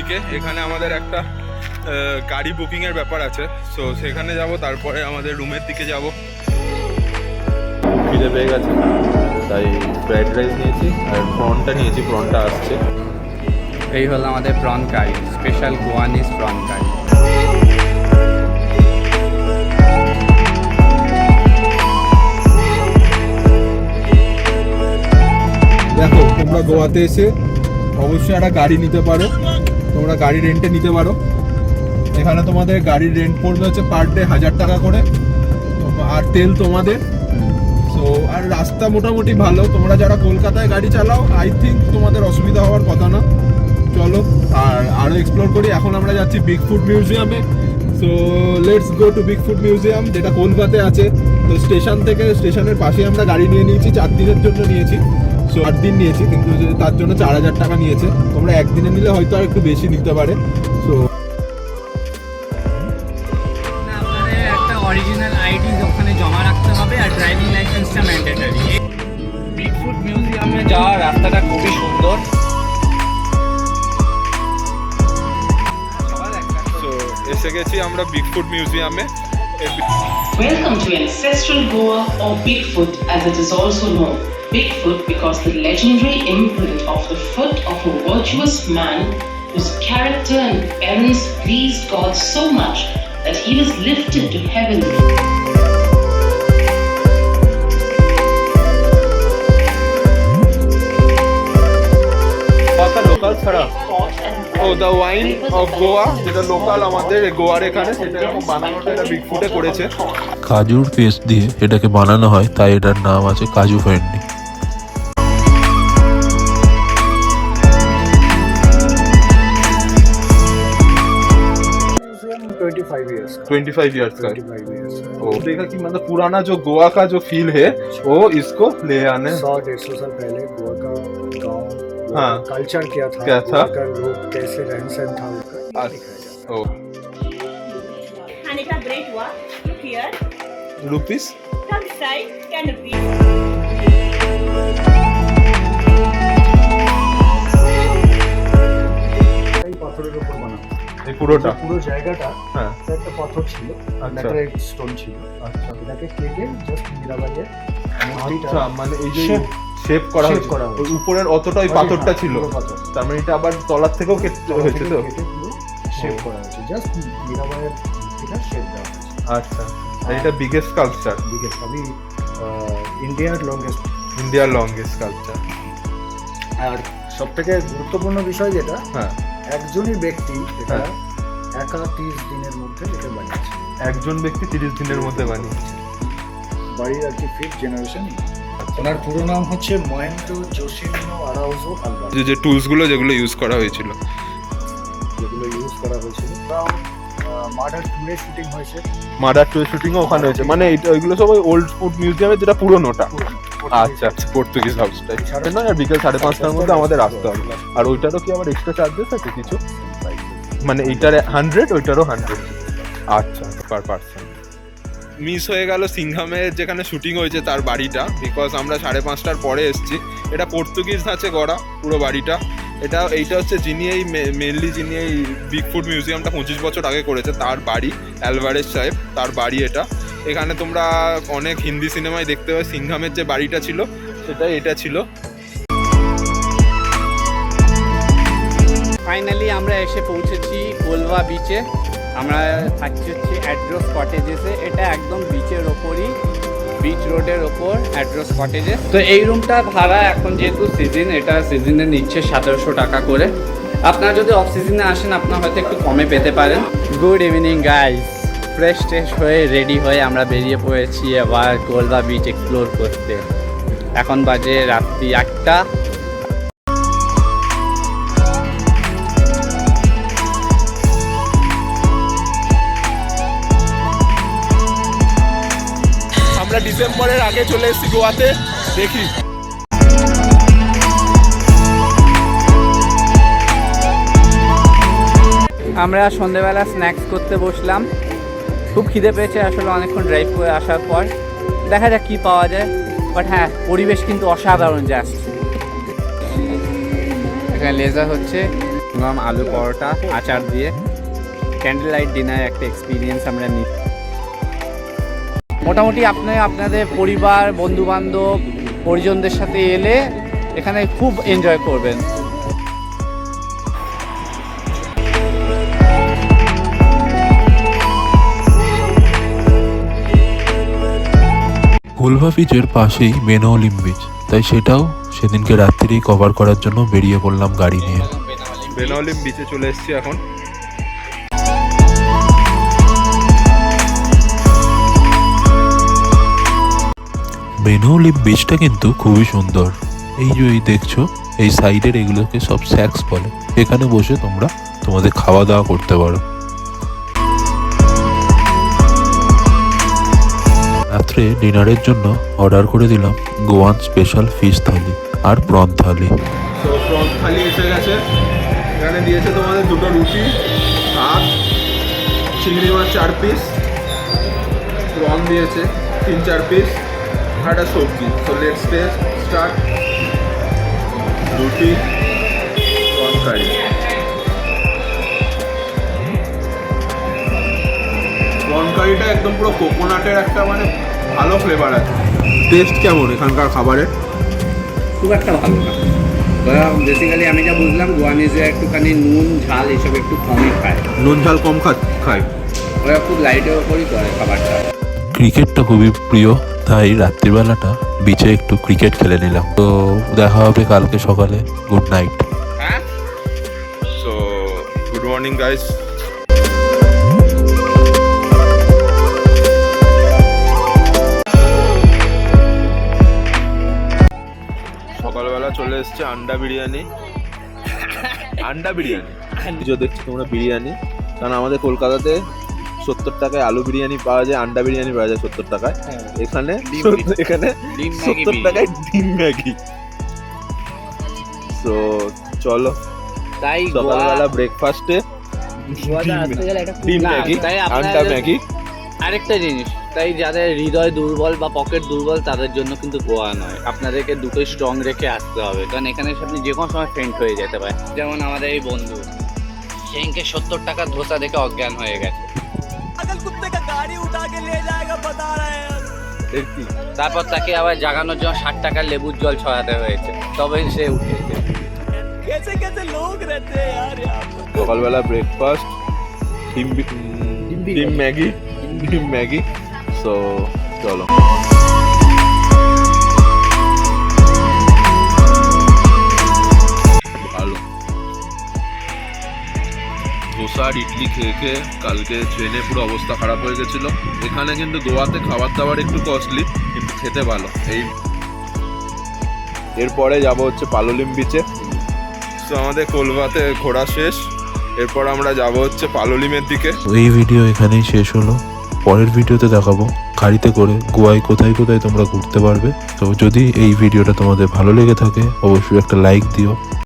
দিকে। এখানে আমাদের একটা গাড়ি বুকিংয়ের ব্যাপার আছে, সো সেখানে যাব, তারপরে আমাদের রুমের দিকে যাব। খিদে পেয়ে গেছে তাই ফ্রাইড রাইস নিয়েছি আর প্রনটা নিয়েছি, প্রনটা আসছে। এই হলো আমাদের প্রন কারি, স্পেশাল গোয়ানিজ প্রন কারি। দেখো, তোমরা গোয়াতে এসে অবশ্যই একটা গাড়ি নিতে পারো, তোমরা গাড়ি রেন্টে নিতে পারো। এখানে তোমাদের গাড়ির রেন্ট পড়বে হচ্ছে পার ডে 1000 টাকা করে, আর তেল তোমাদের। সো আর রাস্তা মোটামুটি ভালো, তোমরা যারা কলকাতায় গাড়ি চালাও আই থিঙ্ক তোমাদের অসুবিধা হওয়ার কথা না। চলো আর আরও এক্সপ্লোর করি। এখন আমরা যাচ্ছি বিগ ফুট মিউজিয়ামে। So let's go to big foot museum, যেটা কলকাতায় আছে। তো স্টেশন থেকে, স্টেশনের পাশে আমরা গাড়ি নিয়ে নিয়েছি, 4 দিনের জন্য নিয়েছি। সো 8 দিন নিয়েছি, কিন্তু তার জন্য 4000 টাকা নিয়েছে। তোমরা একদিনে নিলে হয়তো আর একটু বেশি নিতে পারে। সো আপনাদের একটা অরিজিনাল আইডি ওখানে জমা রাখতে হবে, আর ড্রাইভিং লাইসেন্সটা ম্যান্ডেটরি। বিগ ফুট মিউজিয়ামে যাওয়ার রাস্তাটা খুবই সুন্দর। এসে গেছি আমরা বিগ ফুট মিউজিয়ামে। Welcome to ancestral Goa, or Bigfoot as it is also known. Bigfoot because the legendary imprint of the foot of a virtuous man whose character and parents pleased God so much that he was lifted to heaven. Local ছাড়া ও the wine of Goa, যেটা local আমাদের গোয়ার এখানে, সেটা এখন বানানোটা এটা big ফুটে করেছে। কাজুর পেস্ট দিয়ে এটাকে বানানো হয়, তাই এটার নাম আছে কাজু ফেন্ডি। 25 years का। ओ देखा कि मतलब पुराना जो गोवा का जो फील है वो इसको ले आने 100-150 साल पहले गोवा का गांव, हाँ, कल्चर क्या था, क्या का लोग कैसे रहन सहन था उनका दिखाया जाता ओ And it's a great one. Look here. Rupees Come side, canopy. এই পাথরের উপর বানানো এই পুরোটা পুরো জায়গাটা হ্যাঁ একটা পাথর ছিল, আচ্ছা। ল্যাটেরাইট স্টোন ছিল। আচ্ছা এটাকে কেটে জাস্ট মীরাবাইয়ে আচ্ছা, মানে এই যে শেপ করা shape হয়েছে, করা হয়েছে। ওই উপরের অতটা ওই পাথরটা ছিল, তার মানে এটা আবার তলার থেকেও কেটে হয়েছে তো। শেপ করা হয়েছে, জাস্ট মীরাবাইয়ের এটা শেপ দেওয়া হয়েছে। আচ্ছা, আর এটা বিগেস্ট স্কাল্পচার, বিগেস্ট আমি ইন্ডিয়ার লংগেস্ট। ইন্ডিয়ার লংগেস্ট স্কাল্পচার। আর সব থেকে গুরুত্বপূর্ণ বিষয় যেটা, হ্যাঁ, একজনই ব্যক্তি এটা হ্যাঁ। একা 30 দিনের মধ্যে এটা বানিয়েছে। একজন ব্যক্তি 30 দিনের মধ্যে বানিয়েছে। বাড়ির আর কি 5th জেনারেশন। ওনার পুরো নাম হচ্ছে মহেন্দ্র জোসিনো আরাউজো আলভারেজ। যে টুলসগুলো যেগুলো ইউজ করা হয়েছিল, যেগুলো ইউজ করা হয়েছিল, মার্ডার টুরে শুটিং হয়েছে। মার্ডার টু শুটিংও ওখানে হয়েছে, মানে ওইগুলো সব ওই ওল্ড ফুড মিউজিয়ামে, যেটা পুরোনোটা। আচ্ছা আচ্ছা, পর্তুগিজ হাউসটাই নয়। আর বিকেল 5:30টার মধ্যে আমাদের আসতে হবে। আর ওইটারও কি আবার এক্সট্রা চার্জেস আছে কিছু? মানে এইটার 100, ওইটারও 100। আচ্ছা, পার পার্সন। মিস হয়ে গেল সিংহামের যেখানে শুটিং হয়েছে তার বাড়িটা, বিকজ আমরা 5:30টার পরে এসেছি। এটা পর্তুগিজ ধাঁচে গড়া পুরো বাড়িটা। এইটা হচ্ছে যিনি এই মেনলি যিনি এই বিগ ফুট মিউজিয়ামটা 25 বছর আগে করেছে, তার বাড়ি, অ্যালভারেজ সাহেব, তার বাড়ি এটা। এখানে তোমরা অনেক হিন্দি সিনেমায় দেখতে পাবে সিংহামের যে বাড়িটা ছিল সেটাই এটা ছিল। ফাইনালি আমরা এসে পৌঁছেছি কোলভা বিচে। আমরা থাকছি হচ্ছে অ্যাড্রোস কটেজেসে। এটা একদম বিচের ওপরই, বিচ রোডের ওপর অ্যাড্রোস কটেজে। তো এই রুমটা ভাড়া এখন যেহেতু সিজন, এটা সিজনে নিচ্ছে 1700 টাকা করে। আপনারা যদি অফ সিজনে আসেন আপনারা হয়তো একটু কমে পেতে পারেন। গুড ইভিনিং গাইস, ফ্রেশ ট্রেশ হয়ে রেডি হয়ে আমরা বেরিয়ে পড়েছি আবার কোলভা বিচ এক্সপ্লোর করতে। এখন বাজে রাত্রি 8টা। আমরা ডিসেম্বরের আগে চলে এসেছি গোয়াতে। দেখি আমরা সন্ধ্যেবেলা স্ন্যাক্স করতে বসলাম। খুব খিদে পেয়েছে আসলে অনেকক্ষণ ড্রাইভ করে আসার পর। দেখা যাক কী পাওয়া যায়। বাট হ্যাঁ, পরিবেশ কিন্তু অসাধারণ জাস্ট। এখানে লেজার হচ্ছে, গরম আলু পরোটা আচার দিয়ে ক্যান্ডেল লাইট ডিনার একটা এক্সপিরিয়েন্স আমরা নিই। মোটামুটি আপনি আপনাদের পরিবার বন্ধুবান্ধব পরিজনদের সাথে এলে এখানে খুব এনজয় করবেন। কোলভা বিচের পাশেই বেনাওলিম বিচ, তাই সেটাও সেদিনকে রাত্রিরেই কভার করার জন্য বেরিয়ে পড়লাম গাড়ি নিয়ে। বেনাওলিম বিচে চলে এসেছি এখন। বেনাওলিম বিচটা কিন্তু খুবই সুন্দর। এই যে এই দেখছো এই সাইডের এগুলোকে সব স্যাক্স বলে, এখানে বসে তোমরা তোমাদের খাওয়া দাওয়া করতে পারো। রাত্রে ডিনারের জন্য অর্ডার করে দিলাম গোয়ান স্পেশাল ফিশ থালি আর প্রন থালি। তো প্রন থালি এসে গেছে। এখানে দিয়েছে তোমাদের দুটো রুটি, ভাত, চিংড়ি মাছ 4 পিস, প্রন দিয়েছে 3-4 পিস, আর একটা সবজি। তো লেটস স্টার্ট। রুটি, প্রন কারি। প্রন কারিটা একদম পুরো কোকোনাটের একটা মানে ভালো ফ্লেভার আছে। টেস্ট কেমন এখানকার খাবারের? খুব একটা ভালো না। বেসিক্যালি আমি যা বুঝলাম গোয়ানিজরা একটুখানি নুন ঝাল এইসব একটু কমই খায়, নুন ঝাল কম খায়। ওরা খুব লাইটের ওপরই করে খাবারটা। ক্রিকেটটা খুবই প্রিয়, তাই রাত্রিবেলাটা বিচে একটু ক্রিকেট খেলে নিলাম। তো দেখা হবে কালকে সকালে। Good night. হ্যাঁ, সো গুড মর্নিং গাইস। সকালবেলা চলে এসছে আন্ডা বিরিয়ানি। যে দেখছি তোমরা বিরিয়ানি, কারণ আমাদের কলকাতাতে 70 টাকায় আলু বিরিয়ানি পাওয়া যায়, আন্ডা বিরিয়ানি পাওয়া যায় 70 টাকায়। এখানে 70 টাকায় ডিম ম্যাগি। তো চলো তাই সকালবেলা ব্রেকফাস্টে ডিম ম্যাগি, আন্ডা ম্যাগি। আরেকটা জিনিস, তাই যাদের হৃদয় দুর্বল বা পকেট দুর্বল তাদের জন্য কিন্তু গোয়া নয়। আপনাদেরকে দুটোই স্ট্রং রেখে আসতে হবে, কারণ এখানে আপনি যে কোনো সময় ফেন্ট হয়ে যেতে পারে। যেমন আমাদের এই বন্ধু সেদিনকে 70 টাকার ধোসা দেখে অজ্ঞান হয়ে গেছে। তারপর তাকে আবার জাগানোর জন্য 60 টাকার লেবুর জল ছড়াতে হয়েছে, তবে সে উঠেছে। সকালবেলা ব্রেকফাস্ট ডিম ম্যাগি। সো চলো ভালো ধোসা আর ইডলি খেয়ে কালকে ট্রেনে পুরো অবস্থা খারাপ হয়ে গেছিল। এখানে কিন্তু গোয়াতে খাবার দাবার একটু কস্টলি, কিন্তু খেতে ভালো। এরপরে যাব হচ্ছে পালোলিম বিচে। তো আমাদের কোলভাতে ঘোরা শেষ, এরপর আমরা যাব হচ্ছে পালোলিমের দিকে। তো এই ভিডিও এখানেই শেষ হলো। পরের ভিডিওতে দেখাবো গাড়িতে করে গোয়ায় কোথায় কোথায় তোমরা ঘুরতে পারবে। তো যদি এই ভিডিওটা তোমাদের ভালো লেগে থাকে অবশ্যই একটা লাইক দিও।